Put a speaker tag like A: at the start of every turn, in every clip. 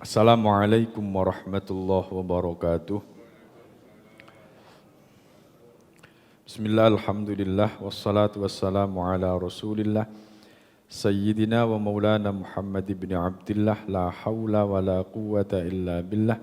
A: Assalamualaikum warahmatullahi wabarakatuh. Bismillah, alhamdulillah, wassalatu wassalamu ala rasulillah Sayyidina wa maulana Muhammad ibn Abdillah. La hawla wa la quwwata illa billah.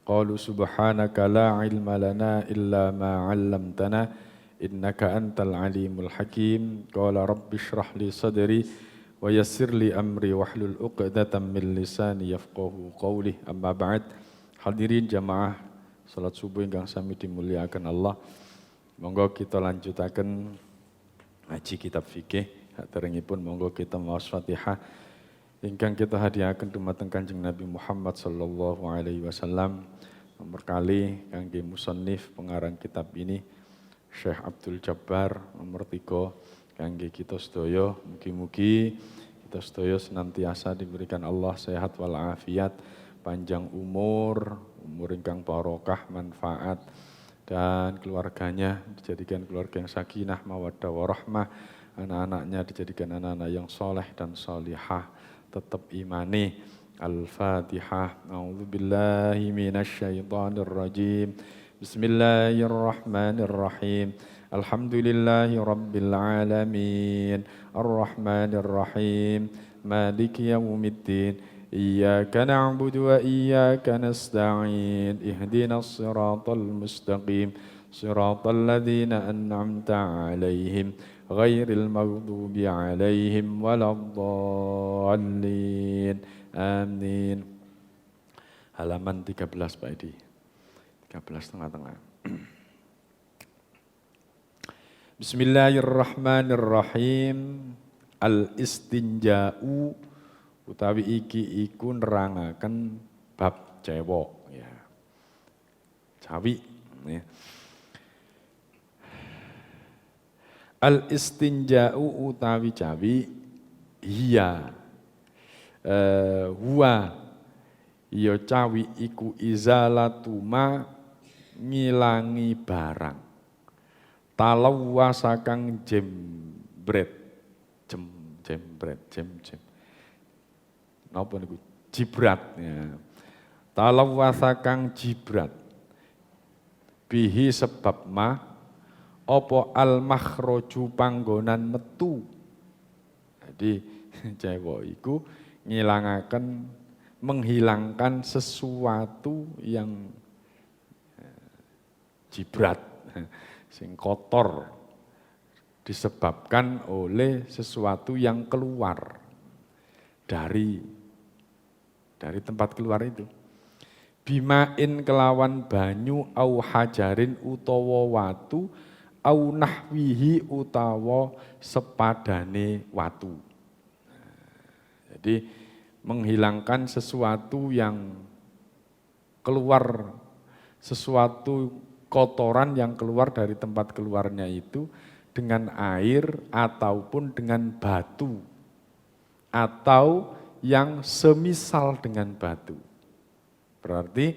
A: Qalu subhanaka la ilma lana illa ma 'allamtana innaka antal alimul hakim. Qala rabbi shrah li sadri wa yassir li amri wahlul 'uqdatam min lisani yafqahu qawli. Amma ba'd. Hadirin jamaah salat subuh ingkang sami dimuliakan Allah. Monggo kita lanjutaken ngaji kitab fikih. Saderengipun monggo kita maos Fatihah ingkang kita hadiahaken dumateng Kanjeng Nabi Muhammad sallallahu alaihi wasallam. Nomor kali kangge musannif pengarang kitab ini Syekh Abdul Jabbar. Nomor 3 kangge kita sedaya, mugi-mugi kita sedaya senantiasa diberikan Allah sehat walafiat, panjang umur ingkang barokah, manfaat, dan keluarganya dijadikan keluarga yang sakinah, mawaddah warahmah, anak-anaknya dijadikan anak-anak yang soleh dan solihah, tetap imani. Al-Fatihah. A'udzubillahi minasyaitonir rajim. Bismillahirrahmanirrahim. Alhamdulillahi rabbil alamin. Ar-Rahmanir Rahim. Maliki yaumiddin. Iyyaka na'budu wa iyyaka nasta'in. Ihdinas siratal mustaqim. Siratal ladzina an'amta 'alaihim ghairil maghdubi 'alaihim waladdallin. Amin. Halaman 13 Pak Edi. 13 tengah-tengah. Bismillahirrahmanirrahim. Al-istinja'u utawi iki iku nerangaken bab cewek ya. Cawi ya. Al-istinja'u utawi cawi hiya huwa ya cawi iku izalatuma ngilangi barang talawwasa kang jembret napa niku jibrat ya. Talawwasa kang jibrat bihi sebab ma apa al makhraju panggonan metu. Jadi cewek iku ngilangaken, menghilangkan sesuatu yang jibrat, sing kotor, disebabkan oleh sesuatu yang keluar dari tempat keluar itu. Bimain kelawan banyu au hajarin utawa watu au nahwihi utawa sepadane watu. Jadi menghilangkan sesuatu yang keluar, sesuatu kotoran yang keluar dari tempat keluarnya itu dengan air ataupun dengan batu atau yang semisal dengan batu. Berarti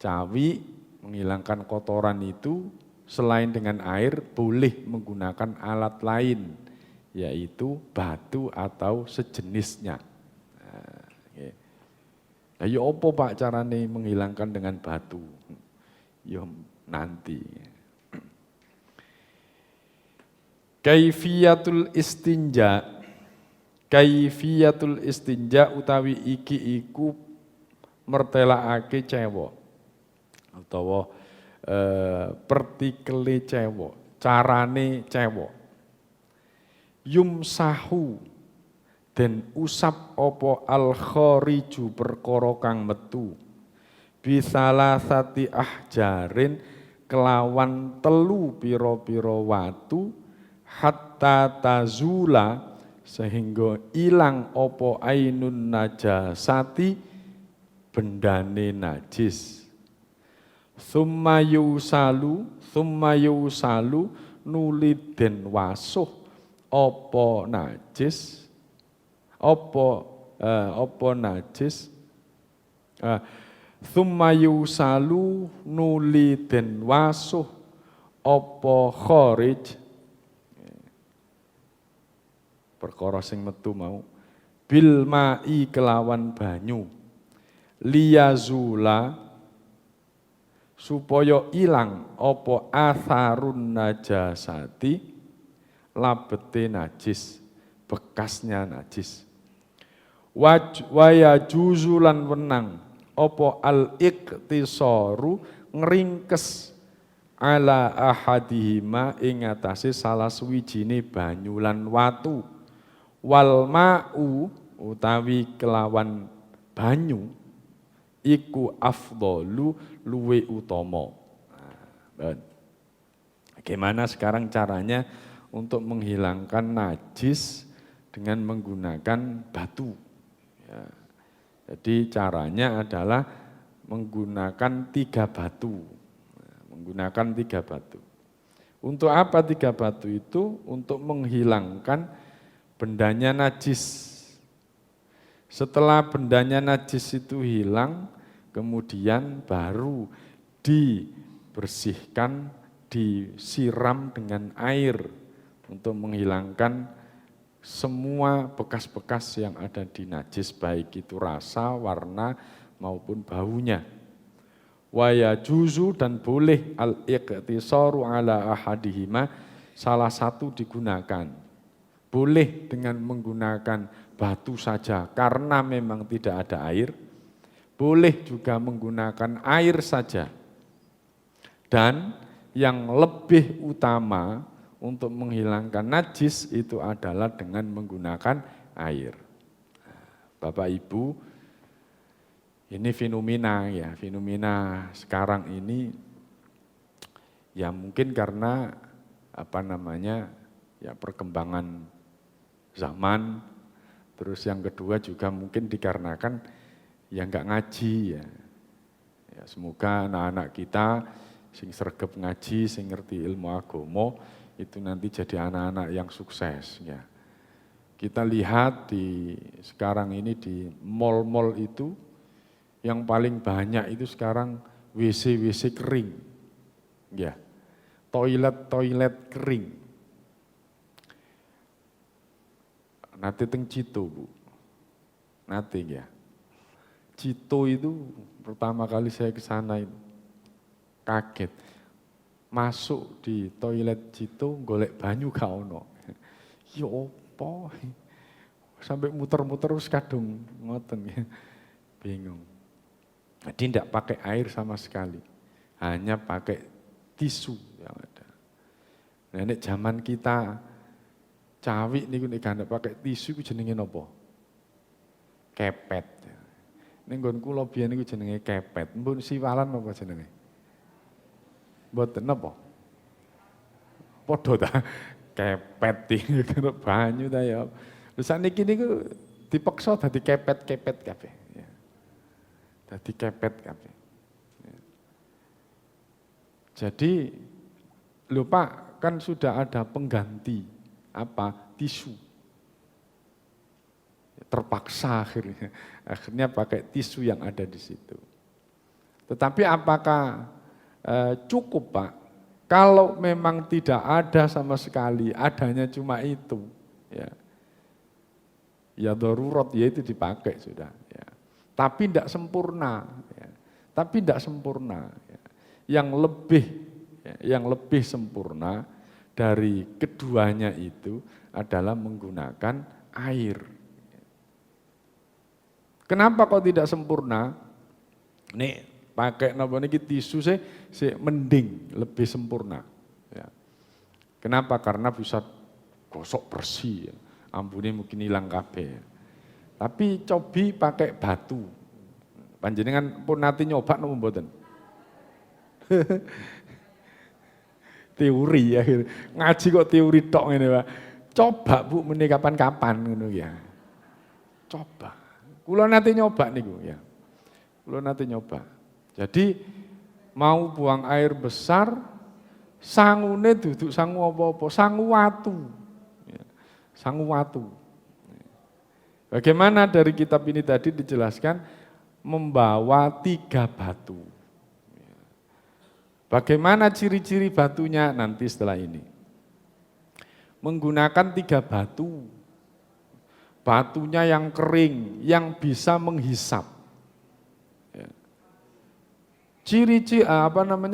A: cawi menghilangkan kotoran itu selain dengan air boleh menggunakan alat lain, yaitu batu atau sejenisnya. Nah, ya apa Pak carane menghilangkan dengan batu? Ya nanti. Kaifiyatul istinja. Kaifiyatul istinja utawi iki iku mertelakake cewek utawa pertikele cewek, carane cewek. Yumsahu den usap opo al khariju perkara kang metu bisalasati ahjarin kelawan telu pira-pira watu hatta tazula sehingga ilang opo ainun najasati bendane najis. Summa yusalu nuli den wasuh opo najis Thumma yusalu nuli den wasuh apa kharij perkara sing metu mau bil mai kelawan banyu liyazula supaya ilang apa atharun najasati labete najis, bekasnya najis. Waya juzulan wenang apa al iktisaru ngringkes ala ahadihima ing atase salah suwijine banyu lan watu. Wal ma'u utawi kelawan banyu iku afdalu luwe utama. Bagaimana sekarang caranya untuk menghilangkan najis dengan menggunakan batu? Ya. Jadi caranya adalah menggunakan 3 batu. Menggunakan 3 batu. Untuk apa 3 batu itu? Untuk menghilangkan bendanya najis. Setelah bendanya najis itu hilang, kemudian baru dibersihkan, disiram dengan air untuk menghilangkan semua bekas-bekas yang ada di najis, baik itu rasa, warna, maupun baunya. Wa yajuzu dan boleh al-iqtisaru ala ahadihima, salah satu digunakan. Boleh dengan menggunakan batu saja karena memang tidak ada air. Boleh juga menggunakan air saja. Dan yang lebih utama untuk menghilangkan najis itu adalah dengan menggunakan air. Bapak Ibu, ini fenomena ya, fenomena sekarang ini ya mungkin karena perkembangan zaman, terus yang kedua juga mungkin dikarenakan ya enggak ngaji ya. Ya semoga anak-anak kita sing sregep ngaji, sing ngerti ilmu agama itu nanti jadi anak-anak yang sukses ya. Kita lihat di sekarang ini di mal-mal itu yang paling banyak itu sekarang WC kering. Ya. Toilet kering. Nanti teng Cito, Bu. Nanti ya. Cito itu pertama kali saya ke sana itu kaget. Masuk di toilet Cito golek banyu gak ono. Ya apa? Sampai muter-muter terus kadung ngoten ya. Bingung. Jadi tidak pakai air sama sekali. Hanya pakai tisu yang ada. Nah, ini zaman kita cawi niku nek gak pakai tisu ku jenenge napa? Kepet. Ning nggon kula biyen niku jenenge kepet. Mbun siwalan apa jenenge? Mboten napa? Padha ta kepet iki kena banyu ta ya. Lha sakniki niku dipeksa dadi kepet-kepet kabeh ya. Dadi kepet kabeh. Ya. Jadi lho Pak, kan sudah ada pengganti apa? Tisu. Terpaksa akhirnya pakai tisu yang ada di situ. Tetapi apakah cukup Pak? Kalau memang tidak ada sama sekali, adanya cuma itu, ya darurat ya itu dipakai sudah. Ya. Tapi tidak sempurna, ya. Tapi tidak sempurna. Ya. Yang lebih sempurna dari keduanya itu adalah menggunakan air. Kenapa kok tidak sempurna? Nih pakai napa niki tisu sih mending lebih sempurna. Ya. Kenapa? Karena bisa gosok bersih. Ya. Ambune mungkin hilang kabeh. Ya. Tapi cobi pakai batu. Panjenengan pun nanti nyoba napa mboten? Teori ya. Ngaji kok teori tok ngene, Pak. Coba Bu meni kapan-kapan ngono ya. Coba. Kula nanti nyoba niku ya. Kula nanti nyoba. Jadi mau buang air besar, sangune duduk sangu apa-apa, sangu watu. Ya, sangu watu. Bagaimana dari kitab ini tadi dijelaskan membawa 3 batu. Bagaimana ciri-ciri batunya nanti setelah ini. Menggunakan 3 batu. Batunya yang kering, yang bisa menghisap.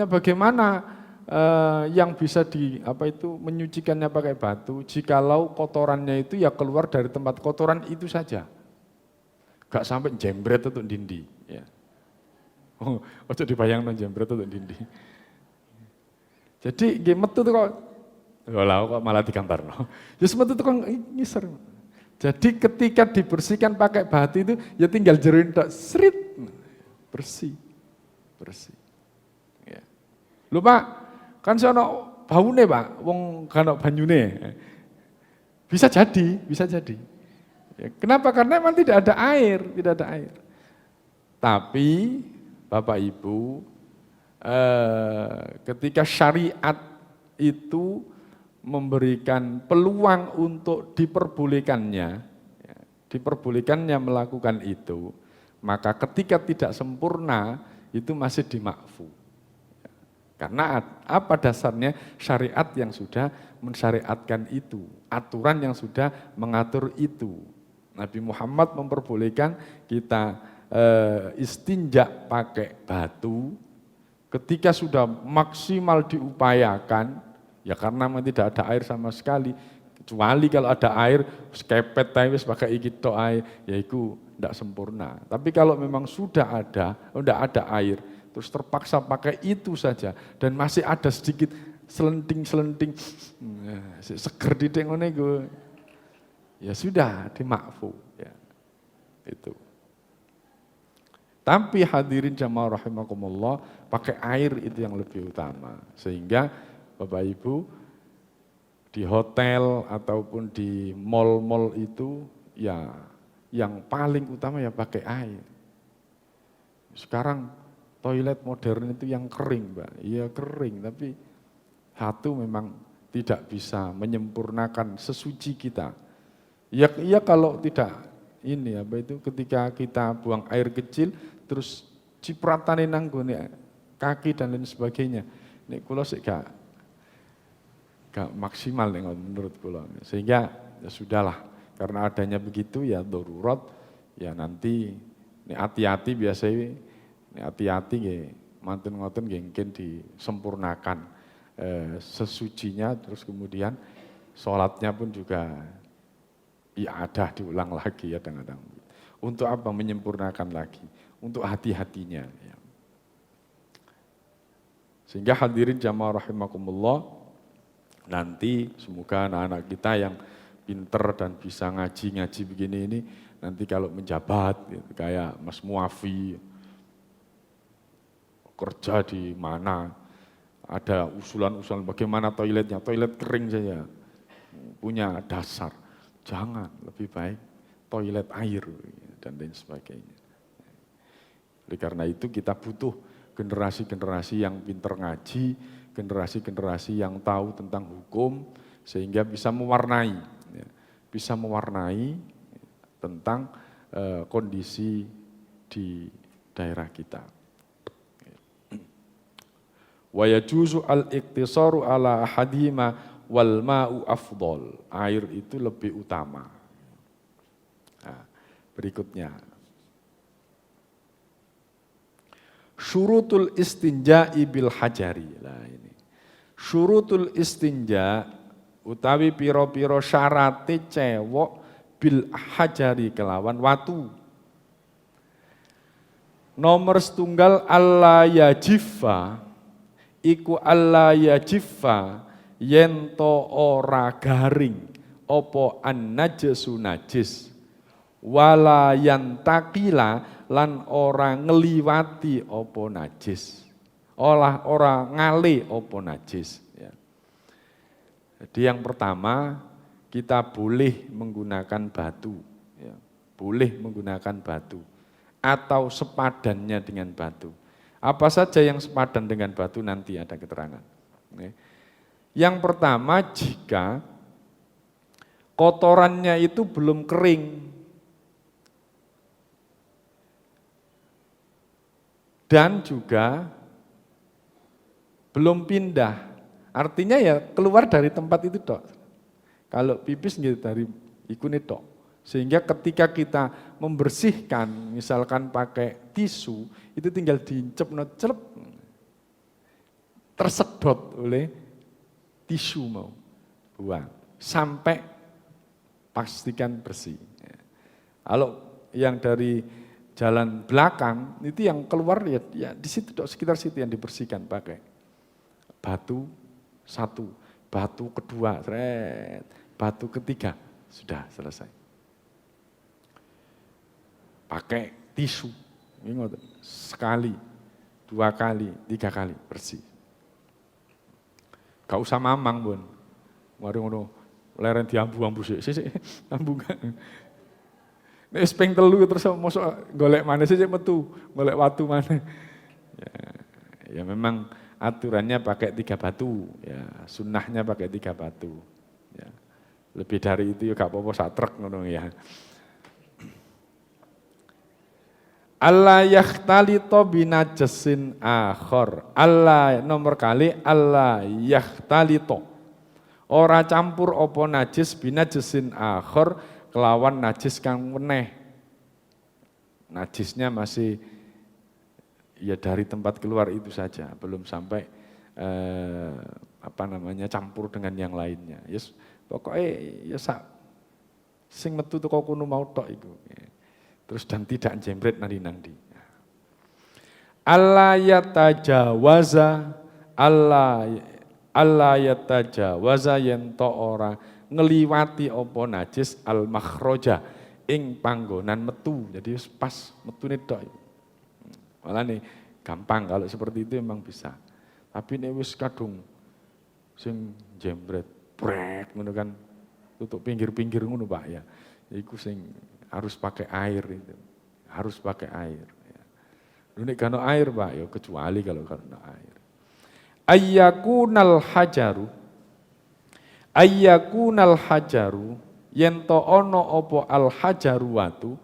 A: bagaimana yang bisa menyucikannya pakai batu, jikalau kotorannya itu ya keluar dari tempat kotoran itu saja. Gak sampai jembret untuk dindi. Ya. Ojo dibayangkan jembret untuk dindi. Jadi metu tuh kok malah digambar. Jadi metu tuh kok ngiser. Jadi ketika dibersihkan pakai batu itu ya tinggal jeruin tok srit bersih. Ya. Lho Pak, kan sono baune Pak, wong kan banyune. Bisa jadi. Ya, kenapa? Karena memang tidak ada air. Tapi Bapak Ibu, ketika syariat itu memberikan peluang untuk diperbolehkannya melakukan itu, maka ketika tidak sempurna itu masih dimakfu. Karena apa dasarnya? Syariat yang sudah mensyariatkan itu, aturan yang sudah mengatur itu. Nabi Muhammad memperbolehkan kita istinja pakai batu ketika sudah maksimal diupayakan, ya karena memang tidak ada air sama sekali. Kecuali kalau ada air, kepet wis pakai iki tok air, ya itu tidak sempurna. Tapi kalau memang sudah tidak ada air, terus terpaksa pakai itu saja, dan masih ada sedikit selenting, seger didik ngene iku, ya sudah dimakfu. Ya. Itu. Tapi hadirin jamaah rahimakumullah, pakai air itu yang lebih utama. Sehingga Bapak Ibu di hotel ataupun di mal-mal itu ya yang paling utama ya pakai air. Sekarang toilet modern itu yang kering, Mbak. Iya kering, tapi satu memang tidak bisa menyempurnakan sesuci kita. Ya kalau tidak ini ketika kita buang air kecil terus cipratane nang gone kaki dan lain sebagainya. Nek kula sik gak maksimal nek menurut kula. Sehingga ya sudahlah, karena adanya begitu ya darurat, ya nanti nek hati-hati biasanya nek hati-hati nggih mantun ngoten nggih mungkin disempurnakan sesucinya, terus kemudian sholatnya pun juga ya ada diulang lagi ya kadang-kadang. Untuk apa? Menyempurnakan lagi. Untuk hati-hatinya. Ya. Sehingga hadirin jamaah rahimakumullah, nanti semoga anak-anak kita yang pinter dan bisa ngaji begini ini, nanti kalau menjabat gitu, kayak Mas Muafi, kerja di mana, ada usulan-usulan bagaimana toiletnya, toilet kering saja, punya dasar. Jangan, lebih baik toilet air dan lain sebagainya. Oleh karena itu kita butuh generasi-generasi yang pinter ngaji, generasi-generasi yang tahu tentang hukum, sehingga bisa mewarnai tentang kondisi di daerah kita. Wa yajuzu al-iqtisaru ala ahadima wal ma'u afdol, air itu lebih utama. Nah, berikutnya. Syurutul istinja'i bil hajari. Nah, ini. Syurutul istinja utawi piro-piro syarate cewek bil hajari kelawan watu. Nomor setunggal alla yajifa, iku alla yajifa yen to ora garing opo an najasu najis, wala yantakila lan ora ngeliwati opo najis, ora ngale opo najis. Ya. Jadi yang pertama kita boleh menggunakan batu, ya. Boleh menggunakan batu atau sepadannya dengan batu. Apa saja yang sepadan dengan batu nanti ada keterangan. Ya. Yang pertama, jika kotorannya itu belum kering dan juga belum pindah, artinya ya keluar dari tempat itu tok. Kalau pipis gitu dari ikune tok, Sehingga ketika kita membersihkan, misalkan pakai tisu, itu tinggal diincep, celep, tersedot oleh tisu mau, buang. Sampai pastikan bersih. Kalau yang dari jalan belakang, itu yang keluar ya di situ, sekitar situ yang dibersihkan pakai batu satu, batu kedua, batu ketiga, sudah selesai. Pakai tisu, sekali, 2 kali, 3 kali bersih. Gak usah mamang pun, mari ngono, leren diambu-ambu sih, ambu gak. Nek ping 3 terus mosok golek maneh sih metu, golek watu maneh. Ya memang aturannya pakai 3 batu, ya sunnahnya pakai 3 batu. Ya. Lebih dari itu ya gak apa-apa sak truk ngono ya. Allah yakhtalito binajasin akhor. Allah nomor kali Allah yakhtalito. Ora campur opo najis binajasin akhor kelawan najis kang weneh. Najisnya masih ya dari tempat keluar itu saja, belum sampai campur dengan yang lainnya. Yes, pokoknya ya sing metu teko kono mau tok iku. Terus dan tidak jembret nandi. Allah yatajawaza, Allah yatajawaza yen to ora ngeliwati apa najis al makhroja ing panggonan metu. Jadi pas metune tok. Malah nih gampang kalau seperti itu memang bisa. Tapi nek wis kadung sing jembret brek ngono kan tutup pinggir-pinggir ngono Pak ya. Iku sing harus pakai air itu, harus pakai air. Ini kalau air Pak, ya kecuali kalau karena air. Ayyakunal hajaru, yento ono opo al hajaru watu,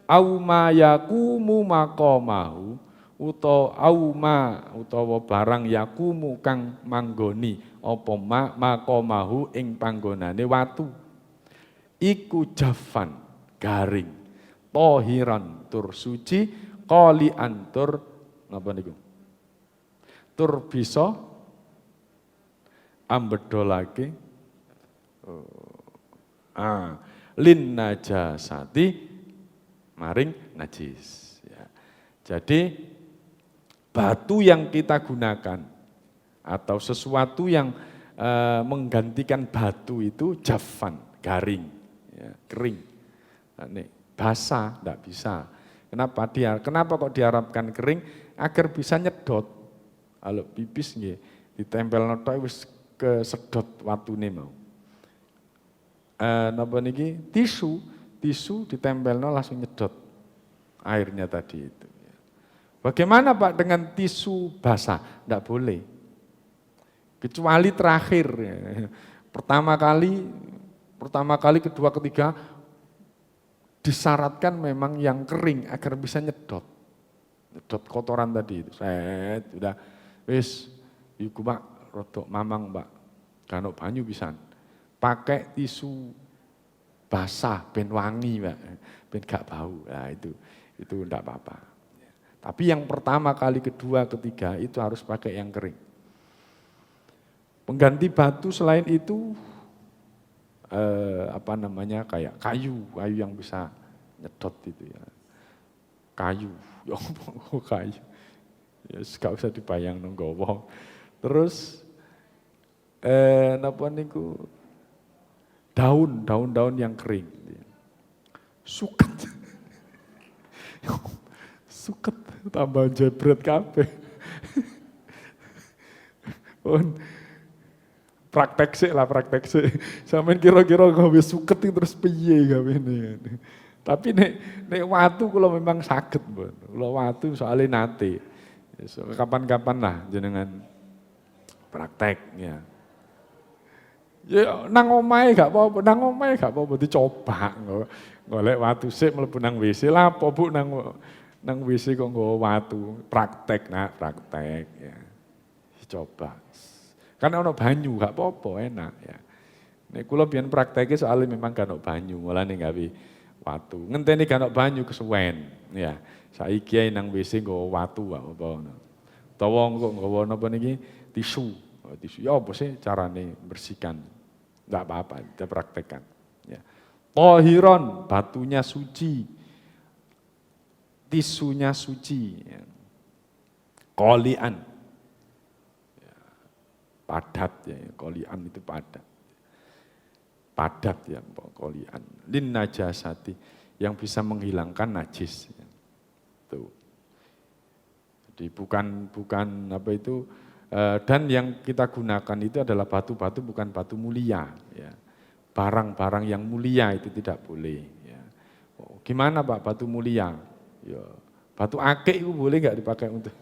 A: au ma yakumu maqamahu, utawa barang yakumu kang manggoni opo maqamahu ing panggonane watu. Iku jafan garing, tohiran tur suci, qalian tur napa niku? Tur bisa ambedolake lin najasati maring najis. Ya. Jadi batu yang kita gunakan atau sesuatu yang menggantikan batu itu jafan, garing, ya, kering. Nah, nih, basah enggak bisa. Kenapa kok diharapkan kering? Agar bisa nyedot. Kalau pipis nggih ditempel notok wis kesedot watune mau. Napa niki? Tisu ditempelno langsung nyedot airnya tadi itu. Bagaimana Pak dengan tisu basah? Enggak boleh. Kecuali terakhir. Pertama kali, kedua, ketiga disyaratkan memang yang kering agar bisa nyedot kotoran tadi itu. Sudah wis iku Pak rodok mamang Pak. Kano banyu pisan. Pakai tisu basah ben wangi Pak, ben gak bau. Nah itu enggak apa-apa. Tapi yang pertama kali, kedua, ketiga itu harus pakai yang kering. Pengganti batu selain itu kayak kayu yang bisa nyedot itu ya. Kayu, kayu. Ya gak usah dibayang nggowo. Terus napa niku daun yang kering. Suket. Suket tambah jebret kabeh. Praktek sih. Sampeyan kira-kira gawe suket terus piye gawene. Tapi nek watu kula memang saged, Mbon. Kula watu soalnya nate. So, kapan-kapan lah jenengan praktek ya. Ya nang omahe gak apa-apa, dicoba. Golek watu sik mlebu nang WC lah apa Bu nang WC kok nggawa watu. Praktek ya. Coba. Kan ono banyu gak apa-apa enak ya. Nek kula biyen prakteke soalnya memang gak ono banyu, mulane gawe watu. Ngenteni gak ono banyu kesuwen. Ya, saiki ae nang WC nggo watu apa ngono. Utawa kok nggawa napa niki tisu. Tisu ya apa sih carane bersihkan? Enggak apa-apa, kita praktekkan. Ya. Tahiron, batunya suci. Tisunya suci. Ya. Qolian. Ya. Padat ya, qolian itu padat. Padat ya, qolian. Lin najasati, yang bisa menghilangkan najis. Ya. Tuh. Jadi bukan apa itu, dan yang kita gunakan itu adalah batu-batu bukan batu mulia. Ya. Barang-barang yang mulia itu tidak boleh. Ya. Oh, gimana Pak batu mulia? Ya, batu akik itu boleh nggak dipakai untuk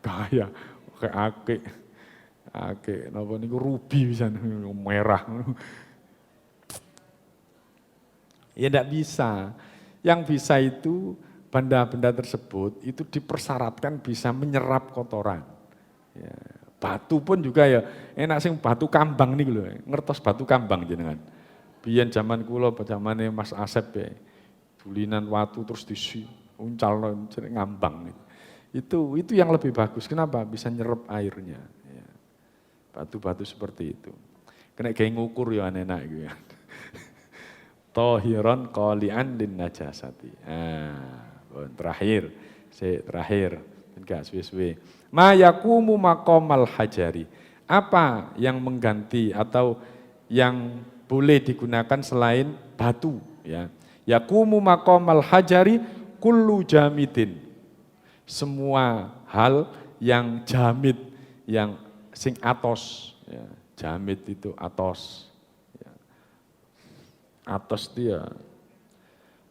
A: gaya? Pakai akik, napa niku rubi bisa merah. Ya tidak bisa. Yang bisa itu benda-benda tersebut itu dipersyaratkan bisa menyerap kotoran. Ya, batu pun juga ya enak sing batu kambang nih lho, ngertos batu kambang jenengan. Biyen zaman kula zamane Mas Asep ya, dulinan watu terus disi uncalno jeneng ngambang. Itu yang lebih bagus. Kenapa? Bisa nyerap airnya. Ya. Batu-batu seperti itu. Kena kayak ngukur ya enak gitu ya. Tohiron qolian lin najasati. Terakhir, enggak suwe-suwe. Ma yakumu maqamal hajari. Apa yang mengganti atau yang boleh digunakan selain batu ya. Yakumu maqamal hajari kullu jamidin. Semua hal yang jamid, yang sing atos ya. Jamid itu atos. Ya. Atos dia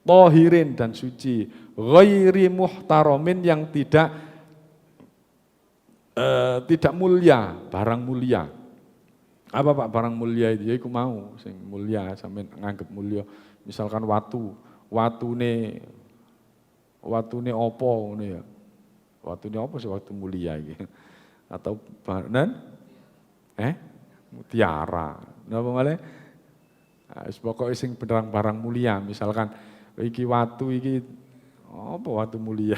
A: tohirin dan suci, ghairi muhtaromin yang tidak mulia, barang mulia. Apa Pak barang mulia itu? Ya iku mau sing mulia sampean nganggep mulia. Misalkan watune apa ngono ya. Watune apa sih watu mulia iki? Atau mutiara. Napa malih? Pokoknya sing barang mulia, misalkan iki watu iki apa watu mulia.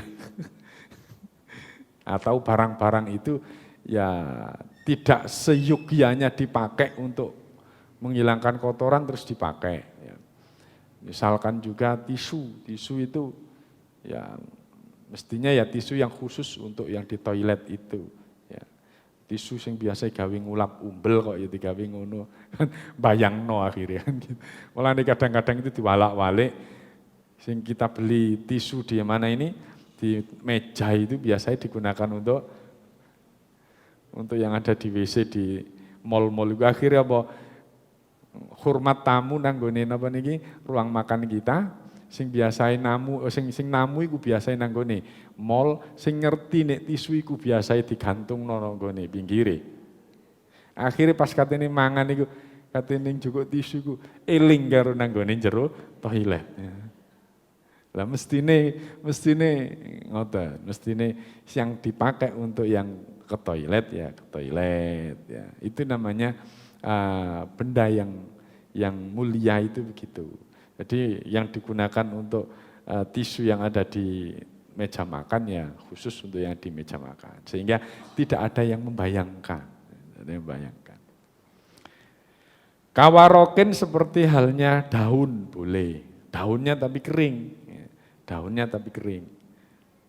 A: Atau barang-barang itu ya tidak seyogianya dipakai untuk menghilangkan kotoran terus dipakai. Ya. Misalkan juga tisu itu ya mestinya ya tisu yang khusus untuk yang di toilet itu. Ya. Tisu yang biasa gawe ngulap umbel kok ya digawe ngono. Bayangno akhirnya. Mulane kadang-kadang itu diwalak-walik. Sing kita beli tisu di mana ini di meja itu biasanya digunakan untuk yang ada di WC di mall-mall itu akhirnya apa hormat tamu nang gone napa niki ruang makan kita sing biasae namu sing namu iku biasae nang gone mall sing ngerti nek tisu iku biasae digantungno nang gone pinggire. Akhirnya pas katene mangan iku katene njukuk tisu iku eling karo nang gone jero toilet. Lah mestine ngoten, mestine yang dipakai untuk yang ke toilet ya. Itu namanya benda yang mulia itu begitu. Jadi yang digunakan untuk tisu yang ada di meja makan ya khusus untuk yang di meja makan. Sehingga tidak ada yang membayangkan. Kawarokin seperti halnya daun boleh. Daunnya tapi kering.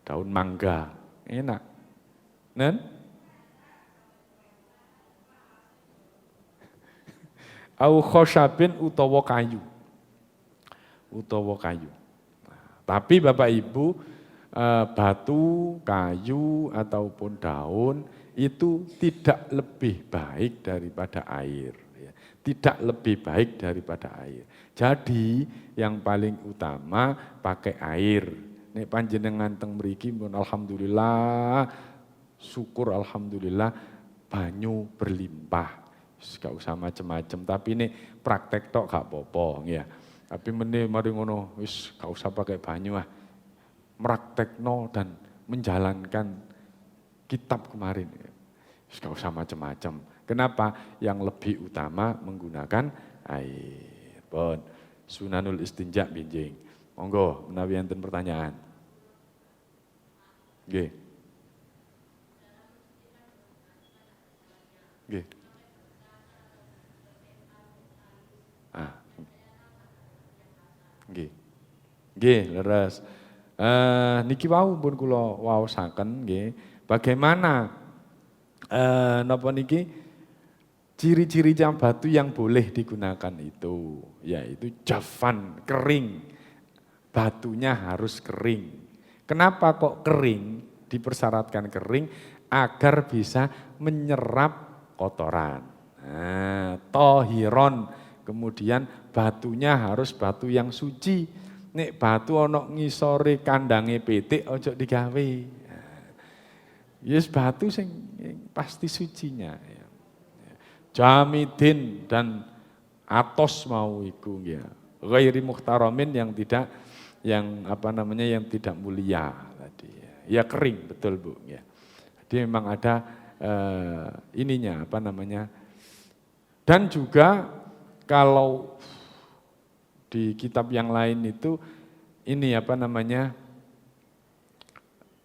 A: Daun mangga, enak. Nen? Au khosyabin utawa kayu. Tapi Bapak Ibu, batu, kayu ataupun daun itu tidak lebih baik daripada air. Tidak lebih baik daripada air. Jadi yang paling utama pakai air. Nek panjenengan teng mriki alhamdulillah, syukur alhamdulillah banyu berlimpah. Gak usah macam-macam, tapi ini praktek tok gak apa-apa ya. Tapi mari ngono wis gak usah pakai banyu ah. Praktekno dan menjalankan kitab kemarin. Wis gak usah macam-macam. Kenapa? Yang lebih utama menggunakan air. Pun sunanul istinja binjing. Monggo menawi enten pertanyaan. Nggih. Nggih. Ah. Nggih. Nggih, leres. Niki wau pun kula waosaken nggih, bagaimana napa niki ciri-ciri batu yang boleh digunakan itu, yaitu jafan, kering. Batunya harus kering. Kenapa kok kering? Dipersyaratkan kering agar bisa menyerap kotoran. Nah, tohiron, kemudian batunya harus batu yang suci. Nek batu ana ngisore kandange pitik ojo digawe. Yes batu sing pasti sucinya. Jamidin dan atos mau iku ya. Ghairi muhtaramin yang tidak yang tidak mulia tadi ya. Ya kering betul Bu ya. Jadi memang ada ininya dan juga kalau di kitab yang lain itu ini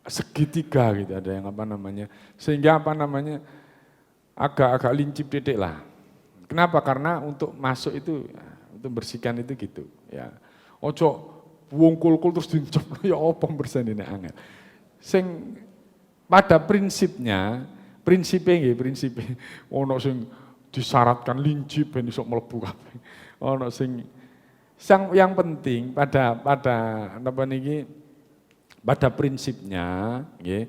A: segitiga gitu, ada yang sehingga agak-agak lincip titik lah. Kenapa? Karena untuk masuk itu, untuk bersihkan itu gitu ya. Ojo wungkul-kul terus dincep ya apa bersihane angel. Sing pada prinsipnya ono sing disyaratkan lincip ben iso mlebu kabeh. Ono sing yang penting pada prinsipnya, ya,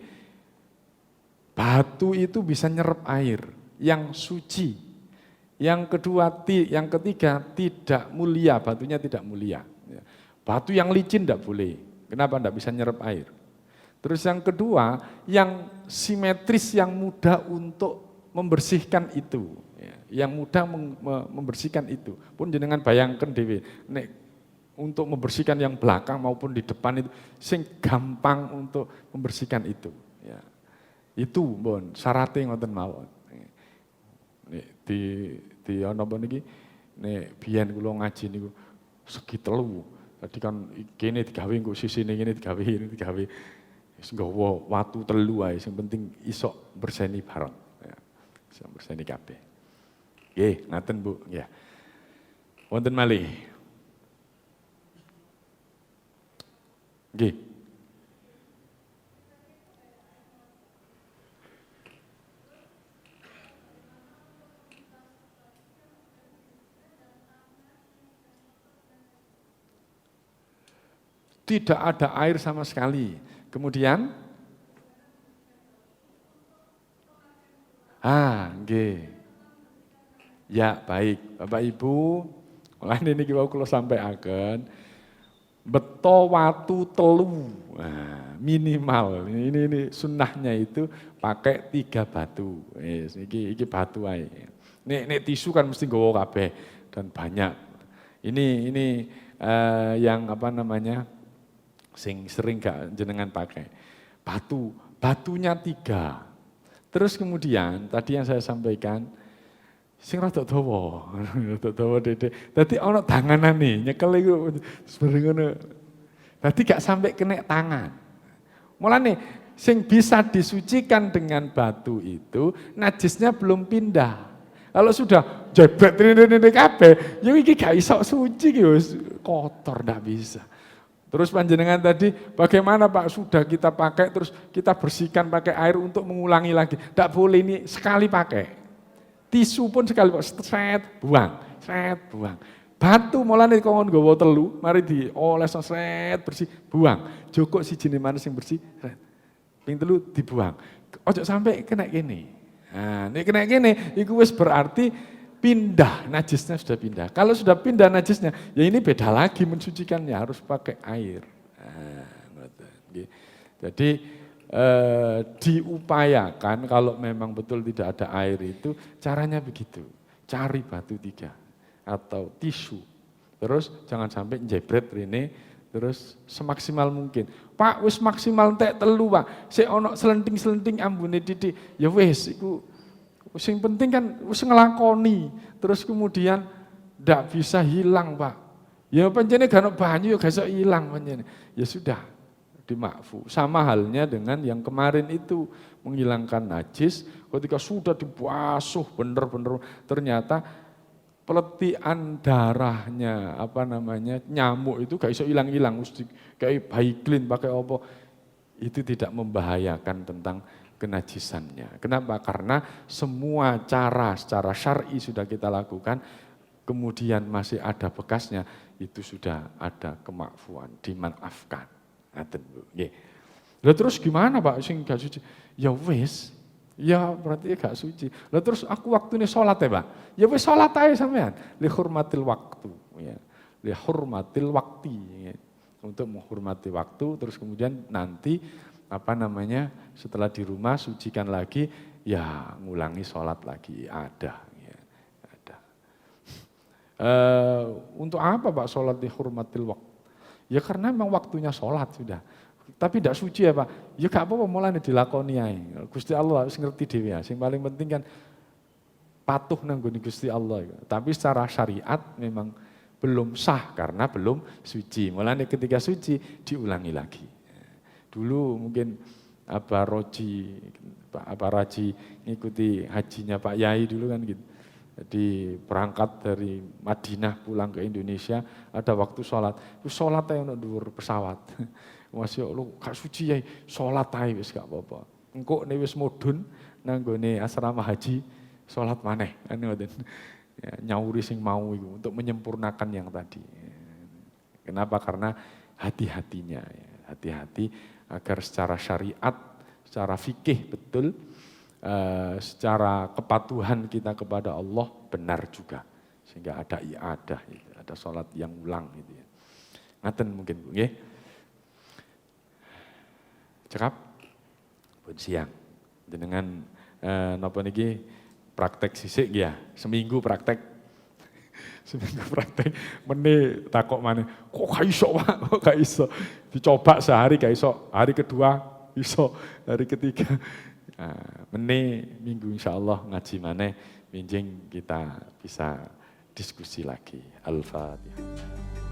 A: batu itu bisa nyerap air yang suci. Yang ketiga tidak mulia, batunya tidak mulia. Batu yang licin tidak boleh. Kenapa tidak bisa nyerap air? Terus yang kedua, yang simetris, yang mudah untuk membersihkan itu. Yang mudah membersihkan itu. Pun jenengan bayangkan dewe, nek untuk membersihkan yang belakang maupun di depan itu, sing gampang untuk membersihkan itu. Ya. Itu bon, syaratnya ngoten mawon. Nek di ana apa niki, nek biyen kula ngaji niku segi telu. Tadi kan kene digawe engko sisine kene digawe. Wis nggawa watu telu ae, sing penting iso berseni bareng. Ya. Iso berseni kabeh. Nggih, ngaten Bu, ya. Wonten malih. Nggih. Tidak ada air sama sekali. Kemudian nggih. Ya baik, Bapak Ibu, mulane niki wau kula sampaikan, beto watu telu, minimal. Ini sunnahnya itu pakai 3 batu. Iki batu ae. Nek tisu kan mesti nggawa kabeh dan banyak. Ini yang sing sering gak jenengan pakai. Batunya 3. Terus kemudian tadi yang saya sampaikan, sing rada dawa dedek. Dadi ana danganane, nyekel iku sebareng ngono. Dadi gak sampai kena tangan. Mulane sing bisa disucikan dengan batu itu najisnya belum pindah. Kalau sudah jebret rene kabeh, ya iki gak iso suci iki wis kotor ndak bisa. Terus panjenengan tadi bagaimana Pak, sudah kita pakai terus kita bersihkan pakai air untuk mengulangi lagi. Ndak boleh, ini sekali pakai. Tisu pun sekali set buang. Batu mulane kon nggawa telu, mari dioles set bersih, buang. Joko sijine mana sing bersih, set. Ping telu dibuang. Ojo sampai kena kene. Nah, nek kena kene iku wis berarti pindah, najisnya sudah pindah. Kalau sudah pindah najisnya, ya ini beda lagi mensucikannya, harus pakai air. Nah, jadi diupayakan kalau memang betul tidak ada air itu, caranya begitu. Cari batu 3 atau tisu. Terus jangan sampai jebret rene, terus semaksimal mungkin. Pak wis maksimal entek 3 Pak. Sik ono selenting-selenting ambune titik. Ya wis iku sing penting kan wis nglakoni. Terus kemudian ndak bisa hilang Pak. Ya pancene gak ono banyu ya gak iso ilang pancene. Ya sudah dimakfu. Sama halnya dengan yang kemarin itu menghilangkan najis ketika sudah dibasuh bener-bener ternyata peletihan darahnya nyamuk itu gak iso ilang-ilang mesti kayak Baiklin pakai apa itu tidak membahayakan tentang kenajisannya. Kenapa? Karena semua cara secara syar'i sudah kita lakukan, kemudian masih ada bekasnya, itu sudah ada kemakfuan, dimaafkan. Ngaten Bu. Nggih. Lah terus gimana Pak sing gak suci? Ya wis, ya berarti gak suci. Lah terus aku waktune salat ya Pak. Ya wis salat ae sampean, li hurmatil waktu ya. Li hurmatil wakti ya. Untuk menghormati waktu, terus kemudian nanti setelah di rumah sucikan lagi, ya ngulangi sholat lagi, ada. Ya, ada. Untuk apa Pak sholat di hurmatil waktu? Ya karena memang waktunya sholat sudah. Tapi tidak suci ya Pak, ya gak apa-apa mulai dilakoni ae. Gusti Allah harus ngerti dewe ya. Yang paling penting kan patuh nangguni Gusti Allah. Tapi secara syariat memang belum sah karena belum suci. Mulanya ketika suci diulangi lagi. Dulu mungkin Abah Raji ngikuti hajinya Pak Yai dulu kan gitu. Jadi berangkat dari Madinah pulang ke Indonesia ada waktu sholat. Itu sholat aja untuk dhuwur pesawat. Masya Allah gak suci ya sholat aja wis gak apa-apa. Engkau ini wis mudun nanggone asrama haji sholat maneh. Ya, nyauri sing mau itu untuk menyempurnakan yang tadi. Kenapa? Karena hati-hatinya, ya. Hati-hati agar secara syariat, secara fikih betul, secara kepatuhan kita kepada Allah benar juga, sehingga ada iadah, ada sholat yang ulang gitu ya. Ngaten mungkin Bu, nggih. Cekap, pun siang, jenengan napa niki praktek sisik ya, seminggu praktek meneh takok maneh, kok gak iso Pak, kok gak iso. Dicoba sehari gak iso, hari kedua iso, hari ketiga. Meneh minggu insyaallah ngaji maneh, minjing kita bisa diskusi lagi. Al-Fatihah.